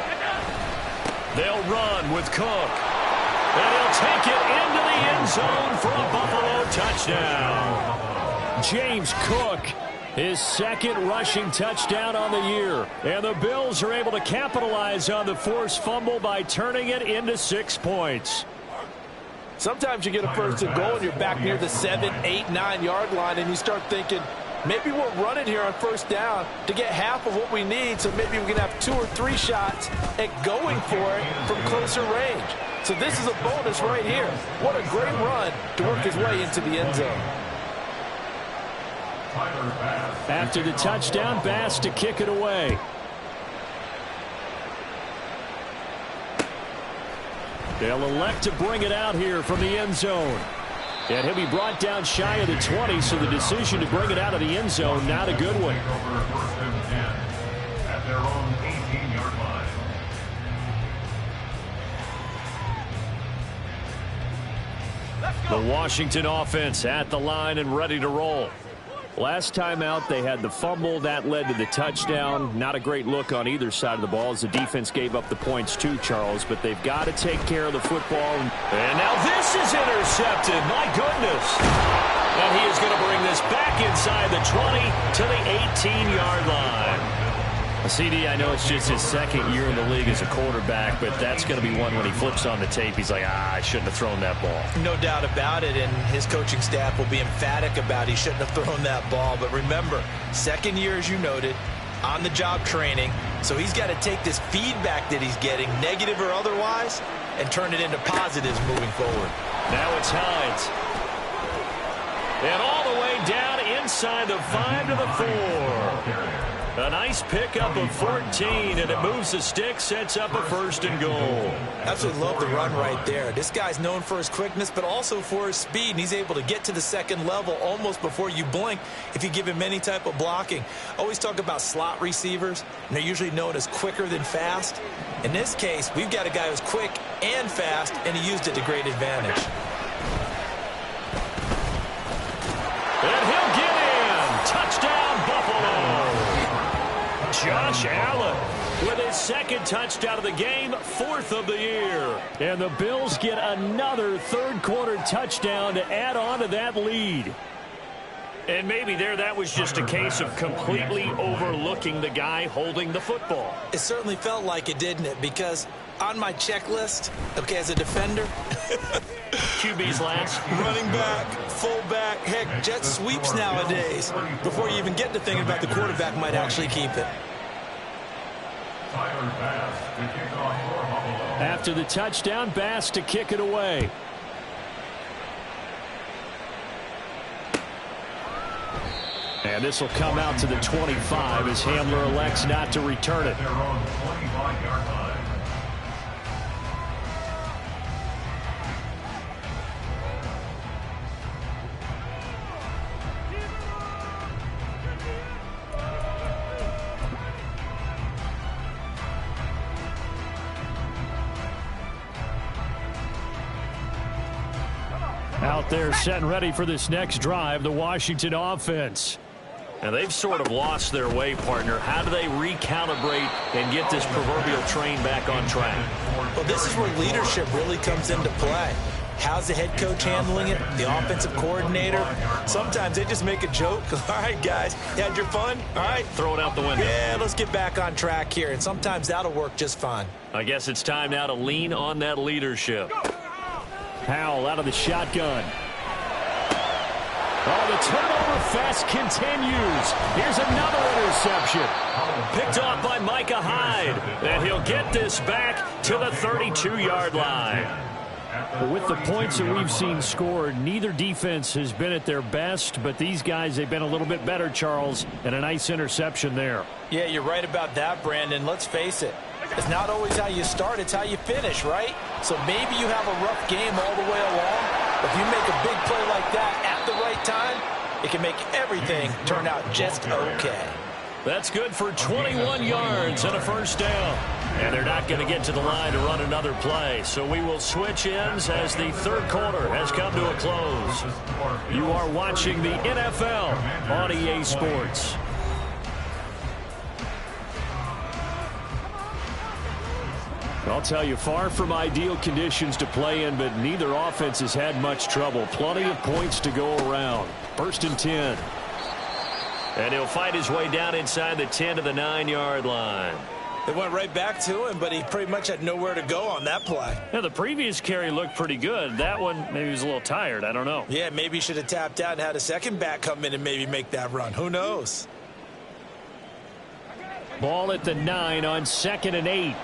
They'll run with Cook. And he'll take it into the end zone for a Buffalo touchdown. James Cook, his second rushing touchdown on the year. And the Bills are able to capitalize on the forced fumble by turning it into 6 points. Sometimes you get a first and goal and you're back near the 7, 8, 9-yard line, and you start thinking, maybe we'll run it here on first down to get half of what we need, so maybe we can have 2 or 3 shots at going for it from closer range. So this is a bonus right here. What a great run to work his way into the end zone. After the touchdown, Bass to kick it away. They'll elect to bring it out here from the end zone. And he'll be brought down shy of the 20, so the decision to bring it out of the end zone, not a good one. At their own 18-yard line. The Washington offense at the line and ready to roll. Last time out, they had the fumble. That led to the touchdown. Not a great look on either side of the ball as the defense gave up the points too, Charles. But they've got to take care of the football. And now this is intercepted. My goodness. And he is going to bring this back inside the 20 to the 18-yard line. CD, I know it's just his second year in the league as a quarterback, but that's going to be one when he flips on the tape. He's like, I shouldn't have thrown that ball. No doubt about it, and his coaching staff will be emphatic about he shouldn't have thrown that ball. But remember, second year, as you noted, on-the-job training, so he's got to take this feedback that he's getting, negative or otherwise, and turn it into positives moving forward. Now it's Hines. And all the way down inside the 5 to the 4. A nice pickup of 14, and it moves the stick, sets up a first and goal. Absolutely love the run right there. This guy's known for his quickness, but also for his speed, and he's able to get to the second level almost before you blink if you give him any type of blocking. Always talk about slot receivers, and they're usually known as quicker than fast. In this case, we've got a guy who's quick and fast, and he used it to great advantage. And he'll get in. Touchdown, Buffalo. Josh Allen with his second touchdown of the game, 4th of the year. And the Bills get another third-quarter touchdown to add on to that lead. And maybe that was just a case of completely overlooking the guy holding the football. It certainly felt like it, didn't it? Because on my checklist, okay, as a defender, QBs last? Running back, fullback, heck, jet sweeps nowadays. Before you even get to thinking about the quarterback might actually keep it. Tyler Bass to kick off for Buffalo. After the touchdown, Bass to kick it away. And this will come out to the 25 as Hamler elects not to return it. Their own 25-yard line. Out there set and ready for this next drive, the Washington offense. And they've sort of lost their way, partner. How do they recalibrate and get this proverbial train back on track? Well, this is where leadership really comes into play. How's the head coach handling it? The offensive coordinator? Sometimes they just make a joke. All right, guys, you had your fun? All right. Throw it out the window. Yeah, let's get back on track here. And sometimes that'll work just fine. I guess it's time now to lean on that leadership. Howell out of the shotgun. Oh, the turnover fest continues. Here's another interception. Picked off by Micah Hyde. And he'll get this back to the 32-yard line. With the points that we've seen scored, neither defense has been at their best, but these guys, they've been a little bit better, Charles, and a nice interception there. Yeah, you're right about that, Brandon. Let's face it. It's not always how you start, it's how you finish, right? So maybe you have a rough game all the way along, but if you make a big play like that at the right time, it can make everything turn out just okay. That's good for 21 yards and a first down. And they're not going to get to the line to run another play. So we will switch ends as the third quarter has come to a close. You are watching the NFL on EA Sports. I'll tell you, far from ideal conditions to play in, but neither offense has had much trouble. Plenty of points to go around. First and 10. And he'll fight his way down inside the 10 to the 9-yard line. They went right back to him, but he pretty much had nowhere to go on that play. Now, the previous carry looked pretty good. That one, maybe he was a little tired. I don't know. Yeah, maybe he should have tapped out and had a second back come in and maybe make that run. Who knows? Ball at the 9 on 2nd and 8.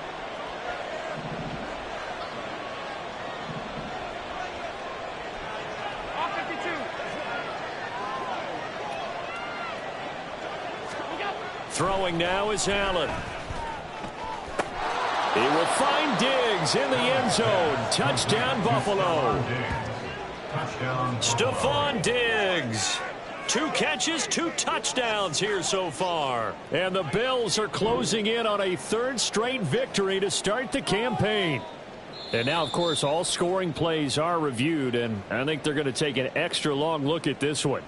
Throwing now is Allen. He will find Diggs in the end zone. Touchdown, Buffalo. Stephon Diggs. 2 catches, 2 touchdowns here so far. And the Bills are closing in on a 3rd straight victory to start the campaign. And now, of course, all scoring plays are reviewed, and I think they're going to take an extra long look at this one.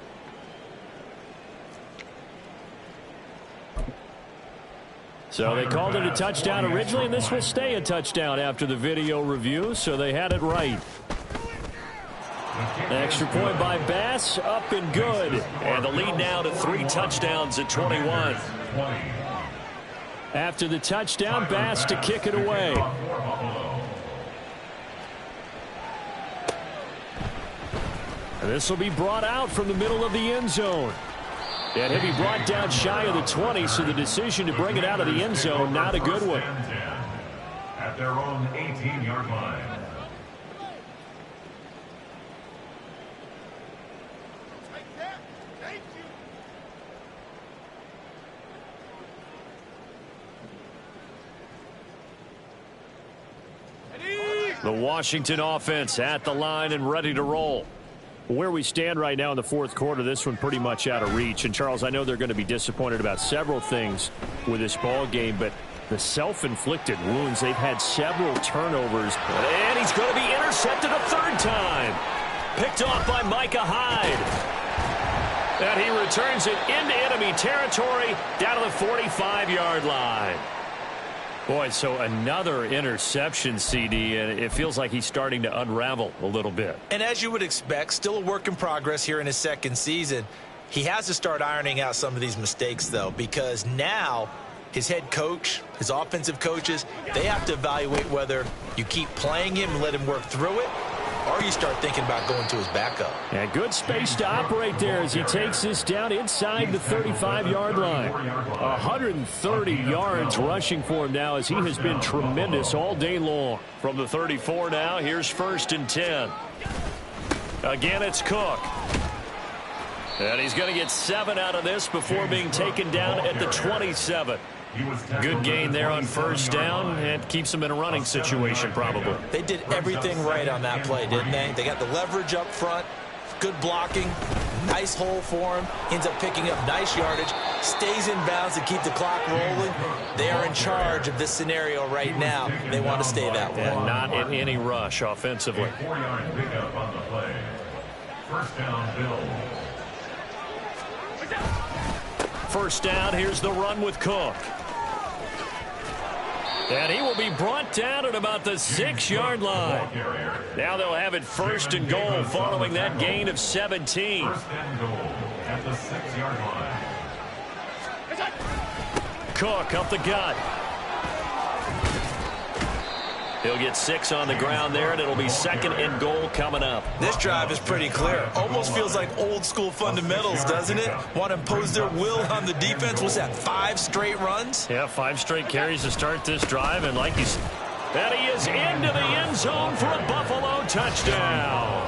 So they called it a touchdown originally, and this will stay a touchdown after the video review, so they had it right. An extra point by Bass, up and good. And the lead now to 3 touchdowns at 21. After the touchdown, Bass to kick it away. And this will be brought out from the middle of the end zone. And he'll be brought down shy of the 20, so the decision to bring it out of the end zone, not a good one. At their own 18-yard line. The Washington offense at the line and ready to roll. Where we stand right now in the 4th quarter, this one pretty much out of reach. And, Charles, I know they're going to be disappointed about several things with this ball game, but the self-inflicted wounds, they've had several turnovers. And he's going to be intercepted a 3rd time. Picked off by Micah Hyde. And he returns it into enemy territory down to the 45-yard line. Boy, so another interception, CD, and it feels like he's starting to unravel a little bit. And as you would expect, still a work in progress here in his 2nd season. He has to start ironing out some of these mistakes, though, because now his head coach, his offensive coaches, they have to evaluate whether you keep playing him and let him work through it, or you start thinking about going to his backup. And good space to operate there as he takes this down inside the 35-yard line. 130 yards rushing for him now as he has been tremendous all day long. From the 34 now, here's 1st and 10. Again, it's Cook. And he's going to get 7 out of this before being taken down at the 27. Good gain there on 1st down, and keeps him in a running situation probably. They did everything right on that play, didn't they? They got the leverage up front, good blocking, nice hole for him. Ends up picking up nice yardage, stays in bounds to keep the clock rolling. They are in charge of this scenario right now. They want to stay that way. And not in any rush offensively. 4-yard pickup on the play. 1st down, Bills. 1st down, here's the run with Cook. And he will be brought down at about the 6-yard line. Now they'll have it 1st and goal following that gain of 17. 1st and goal at the 6-yard line. Cook up the gut. He'll get 6 on the ground there, and it'll be 2nd and goal coming up. This drive is pretty clear. Almost feels like old school fundamentals, doesn't it? Want to impose their will on the defense. Was that 5 straight runs? Yeah, 5 straight carries to start this drive, and like he's... And he is into the end zone for a Buffalo touchdown.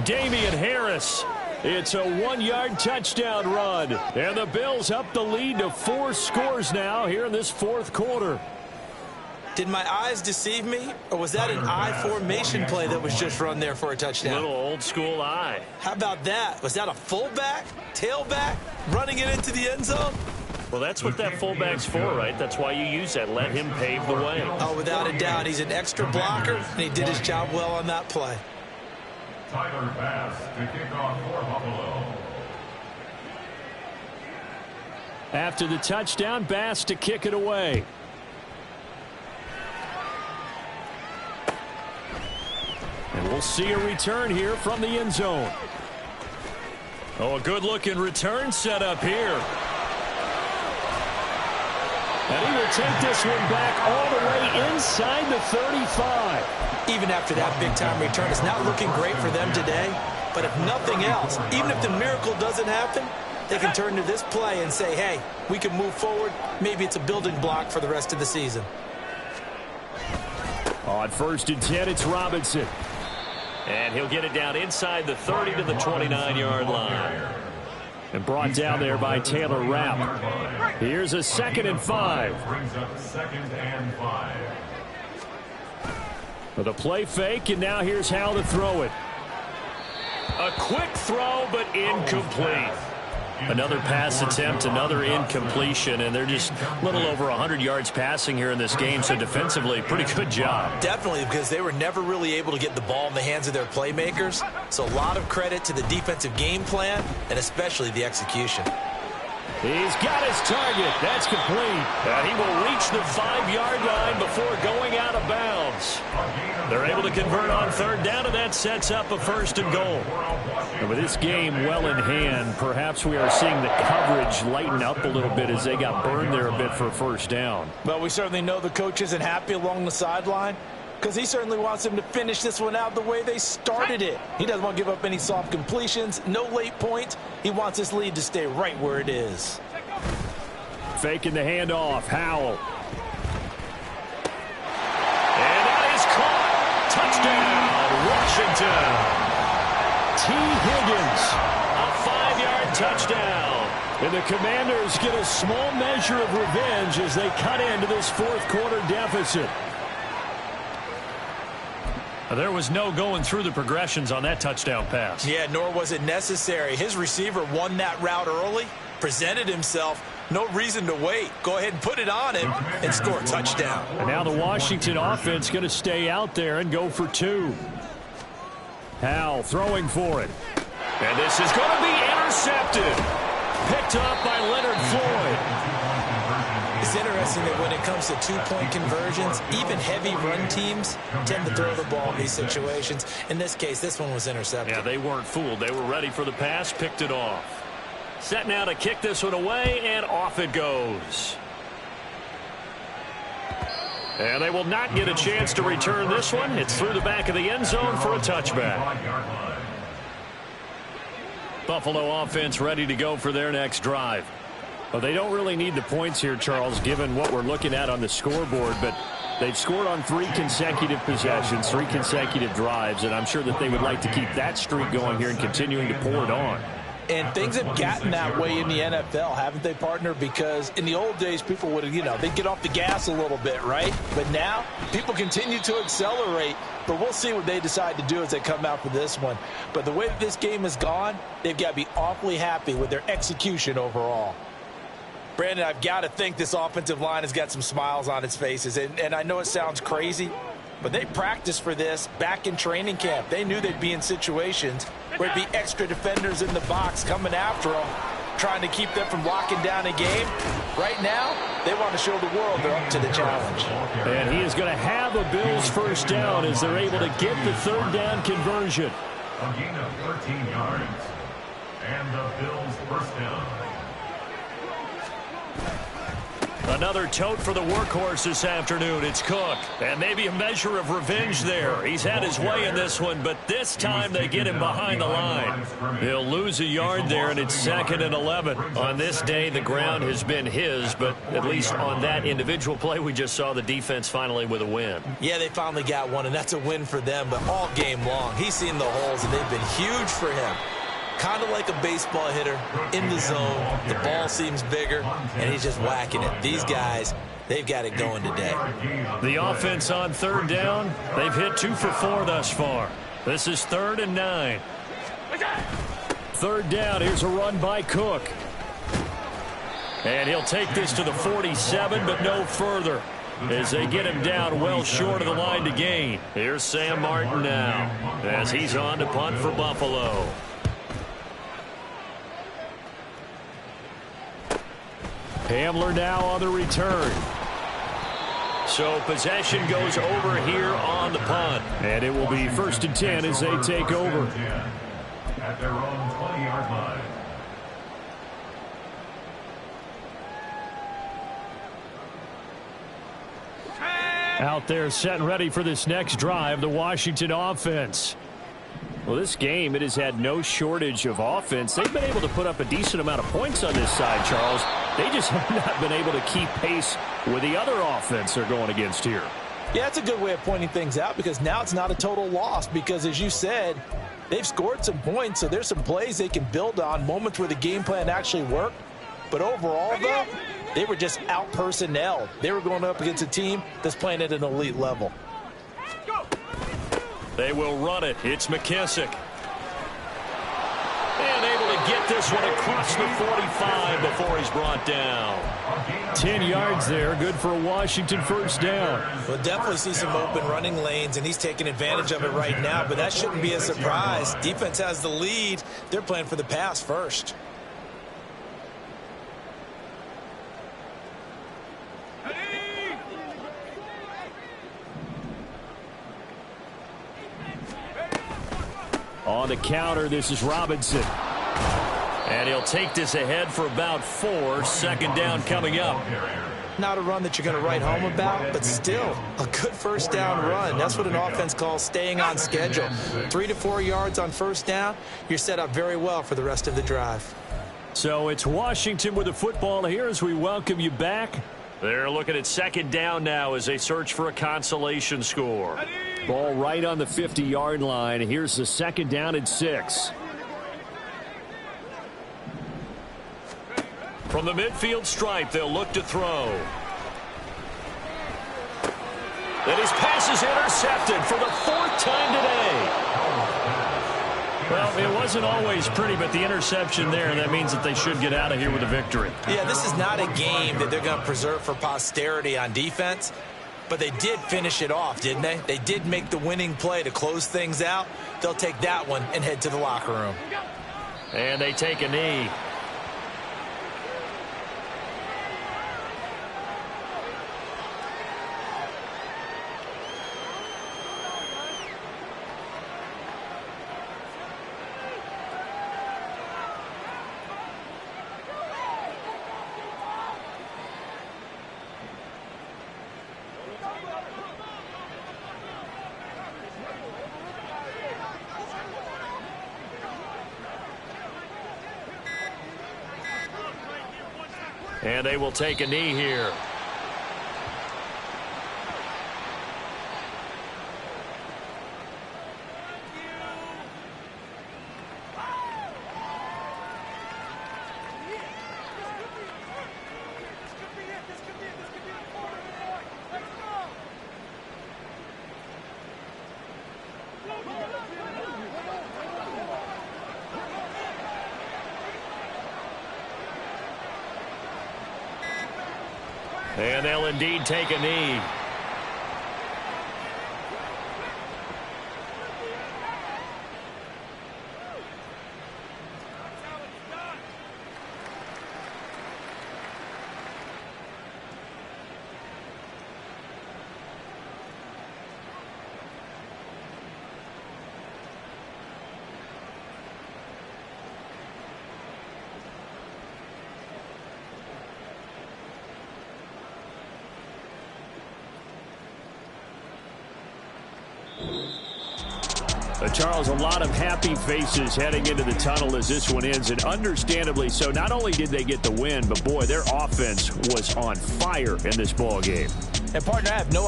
Damian Harris. It's a 1-yard touchdown run. And the Bills up the lead to 4 scores now here in this 4th quarter. Did my eyes deceive me, or was that an I formation play that was just run there for a touchdown? Little old school eye. How about that? Was that a fullback, tailback, running it into the end zone? Well, that's what that fullback's for, right? That's why you use that. Let him pave the way. Oh, without a doubt. He's an extra blocker, and he did his job well on that play. Tyler Bass to kick off for Buffalo. After the touchdown, Bass to kick it away. And we'll see a return here from the end zone. Oh, a good-looking return set up here. And he will take this one back all the way inside the 35. Even after that big-time return, it's not looking great for them today. But if nothing else, even if the miracle doesn't happen, they can turn to this play and say, hey, we can move forward. Maybe it's a building block for the rest of the season. On 1st and 10, it's Robinson. And he'll get it down inside the 30 to the 29-yard line. And brought down there by Taylor Rapp. Here's a 2nd and 5. Brings up 2nd and 5. For the play fake, and now here's how to throw it. A quick throw, but incomplete. Another pass attempt, another incompletion, and they're just a little over 100 yards passing here in this game, so defensively, pretty good job. Definitely, because they were never really able to get the ball in the hands of their playmakers, so a lot of credit to the defensive game plan and especially the execution. He's got his target. That's complete. And he will reach the 5-yard line before going out of bounds. They're able to convert on 3rd down, and that sets up a 1st and goal. And with this game well in hand, perhaps we are seeing the coverage lighten up a little bit as they got burned there a bit for 1st down. Well, we certainly know the coach isn't happy along the sideline because he certainly wants them to finish this one out the way they started it. He doesn't want to give up any soft completions, no late points. He wants this lead to stay right where it is. Faking the handoff, Howell. And that is caught. Touchdown, Washington. T. Higgins. A 5-yard touchdown. And the Commanders get a small measure of revenge as they cut into this 4th quarter deficit. There was no going through the progressions on that touchdown pass. Yeah, nor was it necessary. His receiver won that route early, presented himself. No reason to wait. Go ahead and put it on him and score a touchdown. And now the Washington offense going to stay out there and go for 2. Howell throwing for it. And this is going to be intercepted. Picked up by Leonard Floyd. It's interesting that when it comes to 2-point conversions, even heavy run teams tend to throw the ball in these situations. In this case, this one was intercepted. Yeah, they weren't fooled. They were ready for the pass, picked it off. Set now to kick this one away, and off it goes. And they will not get a chance to return this one. It's through the back of the end zone for a touchback. Buffalo offense ready to go for their next drive. Well, they don't really need the points here, Charles, given what we're looking at on the scoreboard, but they've scored on 3 consecutive possessions, 3 consecutive drives, and I'm sure that they would like to keep that streak going here and continuing to pour it on. And things have gotten that way in the NFL, haven't they, partner? Because in the old days, people would, they'd get off the gas a little bit, right? But now, people continue to accelerate. But we'll see what they decide to do as they come out for this one. But the way that this game has gone, they've got to be awfully happy with their execution overall. Brandon, I've got to think this offensive line has got some smiles on its faces. And I know it sounds crazy, but they practiced for this back in training camp. They knew they'd be in situations where there'd be extra defenders in the box coming after them, trying to keep them from locking down a game. Right now, they want to show the world they're up to the challenge. And he is going to have a Bills first down as they're able to get the 3rd down conversion. A gain of 13 yards. And the Bills first down. Another tote for the workhorse this afternoon. It's Cook. And maybe a measure of revenge there. He's had his way in this one, but this time they get him behind the line. He'll lose a yard there, and it's 2nd and 11. On this day, the ground has been his, but at least on that individual play, we just saw the defense finally with a win. Yeah, they finally got one, and that's a win for them, but all game long, he's seen the holes, and they've been huge for him. Kind of like a baseball hitter in the zone. The ball seems bigger, and he's just whacking it. These guys, they've got it going today. The offense on 3rd down, they've hit 2 for 4 thus far. This is 3rd and 9. 3rd down, here's a run by Cook. And he'll take this to the 47, but no further, as they get him down well short of the line to gain. Here's Sam Martin now, as he's on to punt for Buffalo. Hamler now on the return. So possession goes over here on the punt. And it will be 1st and 10 as they take over. At their own 20-yard line. Out there set and ready for this next drive, the Washington offense. Well, this game, it has had no shortage of offense. They've been able to put up a decent amount of points on this side, Charles. They just have not been able to keep pace with the other offense they're going against here. Yeah, that's a good way of pointing things out, because now it's not a total loss, because as you said, they've scored some points, so there's some plays they can build on, moments where the game plan actually worked. But overall, though, they were just out-personnelled. They were going up against a team that's playing at an elite level. They will run it. It's McKissick. And able to get this one across the 45 before he's brought down. 10 yards there. Good for a Washington first down. We'll definitely see some open running lanes, and he's taking advantage of it right now, but that shouldn't be a surprise. Defense has the lead. They're playing for the pass first. On the counter, this is Robinson. And he'll take this ahead for about 4. 2nd down coming up. Not a run that you're going to write home about, but still a good first down run. That's what an offense calls staying on schedule. 3 to 4 yards on first down. You're set up very well for the rest of the drive. So it's Washington with the football here as we welcome you back. They're looking at 2nd down now as they search for a consolation score. Ball right on the 50-yard line. Here's the 2nd down and 6. From the midfield stripe, they'll look to throw. Then his pass is intercepted for the 4th time today. Well, it wasn't always pretty, but the interception there, that means that they should get out of here with a victory. Yeah, this is not a game that they're going to preserve for posterity on defense, but they did finish it off, didn't they? They did make the winning play to close things out. They'll take that one and head to the locker room. And they take a knee. And they will take a knee here. And they'll indeed take a knee. Charles, a lot of happy faces heading into the tunnel as this one ends, and understandably so. Not only did they get the win, but, boy, their offense was on fire in this ball game. And, partner, I have no